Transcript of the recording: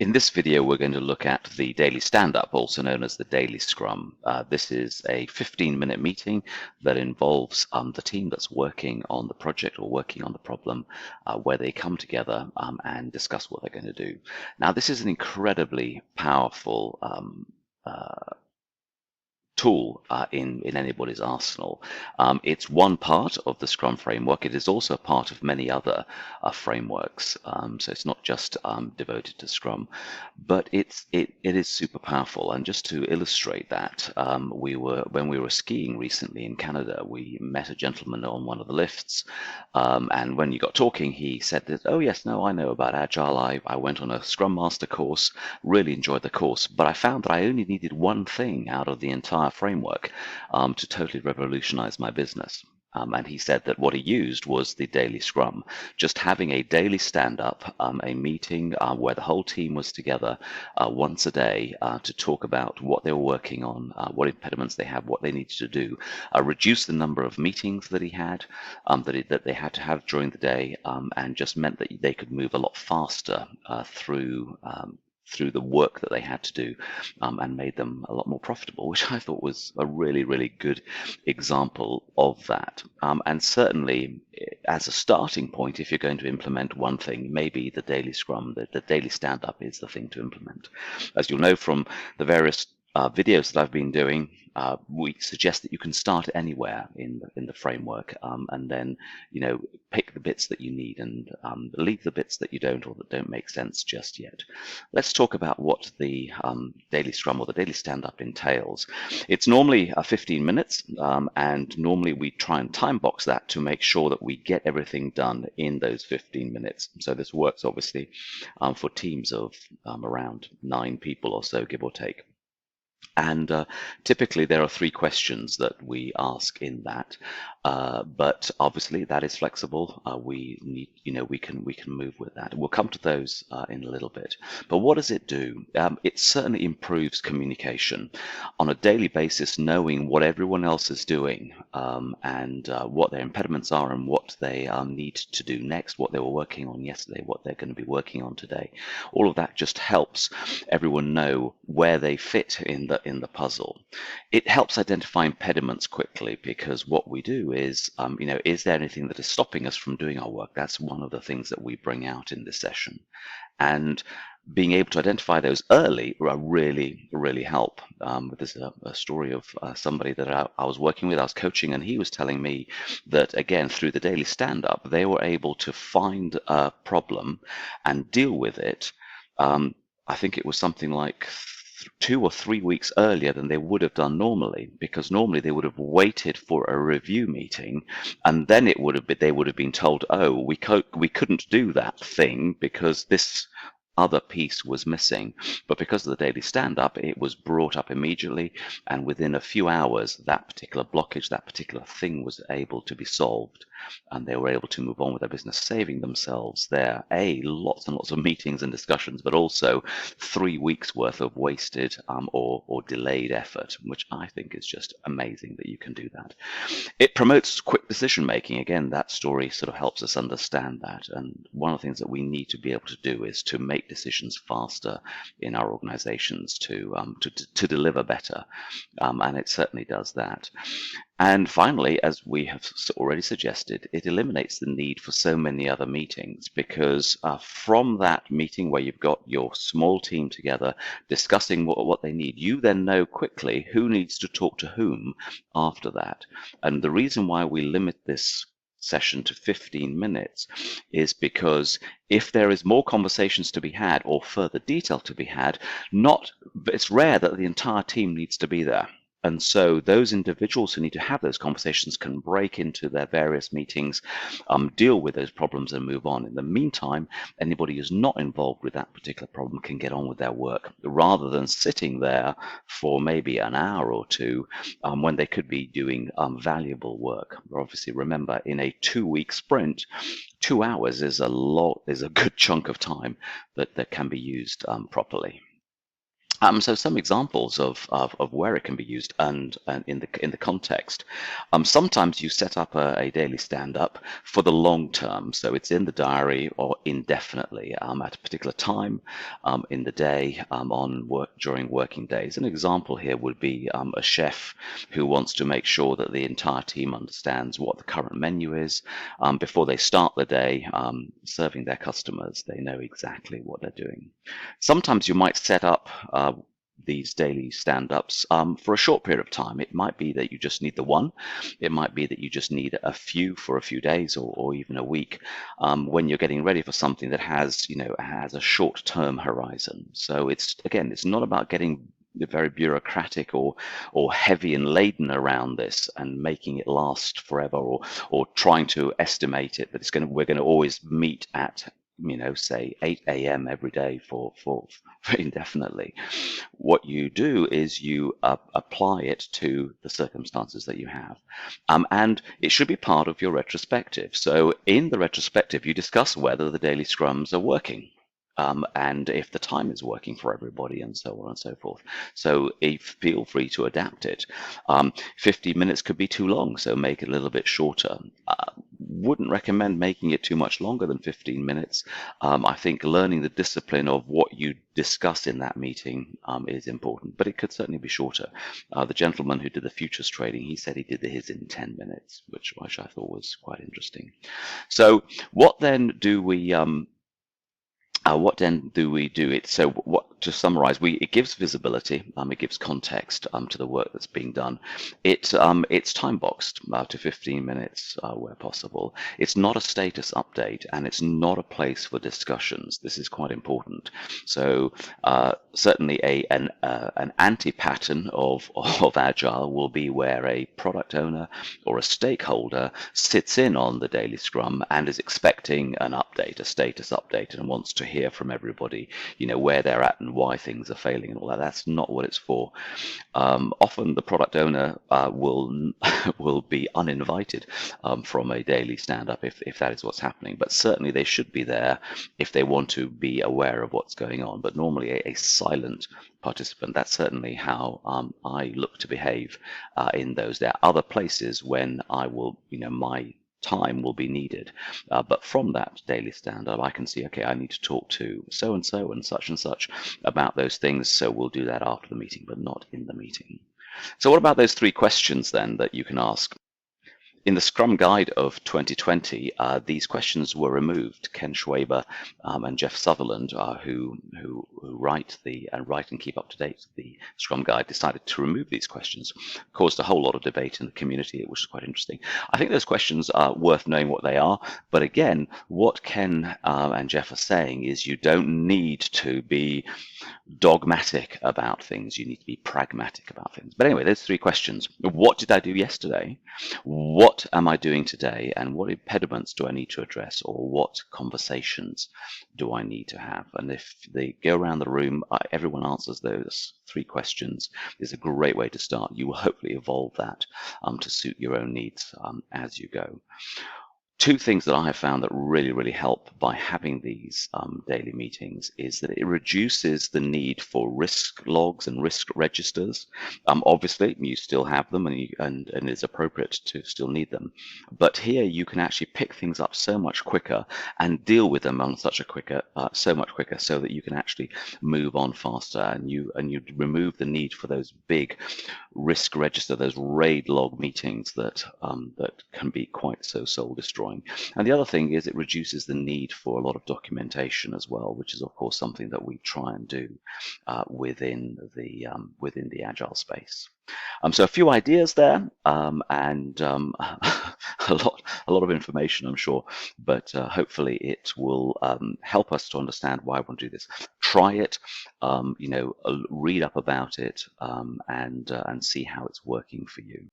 In this video, we're going to look at the daily stand-up, also known as the daily scrum. This is a 15-minute meeting that involves the team that's working on the project or working on the problem, where they come together and discuss what they're going to do. Now, this is an incredibly powerful tool in anybody's arsenal. It's one part of the Scrum framework. It is also a part of many other frameworks. So it's not just devoted to Scrum, but it is super powerful. And just to illustrate that, when we were skiing recently in Canada, we met a gentleman on one of the lifts, and when you got talking, he said that, "Oh yes, no, I know about Agile. I went on a Scrum Master course, really enjoyed the course, but I found that I only needed one thing out of the entire framework to totally revolutionize my business." And he said that what he used was the daily scrum, just having a daily stand-up, a meeting where the whole team was together once a day to talk about what they were working on, what impediments they had, what they needed to do, reduce the number of meetings that he had, that they had to have during the day, and just meant that they could move a lot faster through the work that they had to do, and made them a lot more profitable, which I thought was a really, really good example of that. And certainly, as a starting point, if you're going to implement one thing, maybe the daily scrum, the daily stand-up is the thing to implement. As you'll know from the various videos that I've been doing, we suggest that you can start anywhere in the framework, and then pick the bits that you need and leave the bits that you don't or that don't make sense just yet. Let's talk about what the daily scrum or the daily stand-up entails. It's normally 15 minutes, and normally we try and time box that to make sure that we get everything done in those 15 minutes. So this works obviously for teams of around 9 people or so, give or take. And typically there are 3 questions that we ask in that, but obviously that is flexible. We need, we can move with that. We'll come to those in a little bit. But what does it do? It certainly improves communication on a daily basis, knowing what everyone else is doing, and what their impediments are and what they need to do next, what they were working on yesterday, what they're going to be working on today. All of that just helps everyone know where they fit in the puzzle. It helps identify impediments quickly, because what we do is, is there anything that is stopping us from doing our work? That's one of the things that we bring out in this session. And being able to identify those early really, really help. There's a story of somebody that I was working with, I was coaching, and he was telling me that, again, through the daily stand-up, they were able to find a problem and deal with it. I think it was something like 2 or 3 weeks earlier than they would have done normally, because normally they would have waited for a review meeting, and then they would have been told, "Oh, we couldn't do that thing because this other piece was missing." But because of the daily stand-up, it was brought up immediately, and within a few hours that particular blockage, that particular thing was able to be solved, and they were able to move on with their business, saving themselves lots and lots of meetings and discussions, but also 3 weeks worth of wasted or delayed effort, which I think is just amazing that you can do that. It promotes quick decision making. Again, that story sort of helps us understand that, and one of the things that we need to be able to do is to make decisions faster in our organizations to deliver better, and it certainly does that. And finally, as we have already suggested, it eliminates the need for so many other meetings, because from that meeting where you've got your small team together discussing what they need, you then know quickly who needs to talk to whom after that. And the reason why we limit this session to 15 minutes is because if there is more conversations to be had or further detail to be had, it's rare that the entire team needs to be there. And so those individuals who need to have those conversations can break into their various meetings, deal with those problems and move on. In the meantime, anybody who's not involved with that particular problem can get on with their work, rather than sitting there for maybe an hour or two when they could be doing valuable work. Obviously, remember, in a 2-week sprint, 2 hours is a good chunk of time that can be used properly. So some examples of where it can be used and in the context. Sometimes you set up a daily stand-up for the long term, so it's in the diary or indefinitely at a particular time in the day on work during working days. An example here would be a chef who wants to make sure that the entire team understands what the current menu is before they start the day serving their customers. They know exactly what they're doing. Sometimes you might set up these daily stand-ups for a short period of time. It might be that you just need the one. It might be that you just need a few for a few days or even a week when you're getting ready for something that has a short-term horizon. So it's not about getting very bureaucratic or heavy and laden around this and making it last forever or trying to estimate it that we're going to always meet at say 8 a.m. every day for indefinitely. What you do is you apply it to the circumstances that you have. And it should be part of your retrospective. So in the retrospective, you discuss whether the daily scrums are working. And if the time is working for everybody and so on and so forth. So feel free to adapt it. 50 minutes could be too long, so make it a little bit shorter. Wouldn't recommend making it too much longer than 15 minutes. I think learning the discipline of what you discuss in that meeting is important, but it could certainly be shorter. The gentleman who did the futures trading, he said he did his in 10 minutes, which I thought was quite interesting. So what then do we do it? So to summarize, it gives visibility, it gives context to the work that's being done. It's time boxed to 15 minutes where possible. It's not a status update, and it's not a place for discussions. This is quite important. So certainly an anti-pattern of Agile will be where a product owner or a stakeholder sits in on the daily scrum and is expecting an update, a status update, and wants to hear from everybody, where they're at and why things are failing and all that. That's not what it's for. Often the product owner will be uninvited from a daily stand-up if that is what's happening. But certainly they should be there if they want to be aware of what's going on. But normally a silent participant. That's certainly how I look to behave in those. There are other places when I will, my time will be needed. But from that daily stand-up, I can see, okay, I need to talk to so-and-so and such about those things. So we'll do that after the meeting, but not in the meeting. So what about those 3 questions then that you can ask? In the Scrum Guide of 2020, these questions were removed. Ken Schwaber and Jeff Sutherland, who write and keep up to date the Scrum Guide, decided to remove these questions. Caused a whole lot of debate in the community, which is quite interesting. I think those questions are worth knowing what they are. But again, what Ken and Jeff are saying is you don't need to be dogmatic about things. You need to be pragmatic about things. But anyway, those 3 questions. What did I do yesterday? What am I doing today? And what impediments do I need to address? Or what conversations do I need to have? And if they go around the room, everyone answers those 3 questions. Is a great way to start. You will hopefully evolve that to suit your own needs as you go. 2 things that I have found that really, really help by having these daily meetings is that it reduces the need for risk logs and risk registers. Obviously, you still have them and it's appropriate to still need them. But here you can actually pick things up so much quicker and deal with them on so much quicker so that you can actually move on faster and you remove the need for those big risk register, those RAID log meetings that can be quite so soul destroying. And the other thing is it reduces the need for a lot of documentation as well, which is of course something that we try and do within the Agile space. So a few ideas there, and a lot of information, I'm sure, but hopefully it will help us to understand why we want to do this. Try it, read up about it, and see how it's working for you.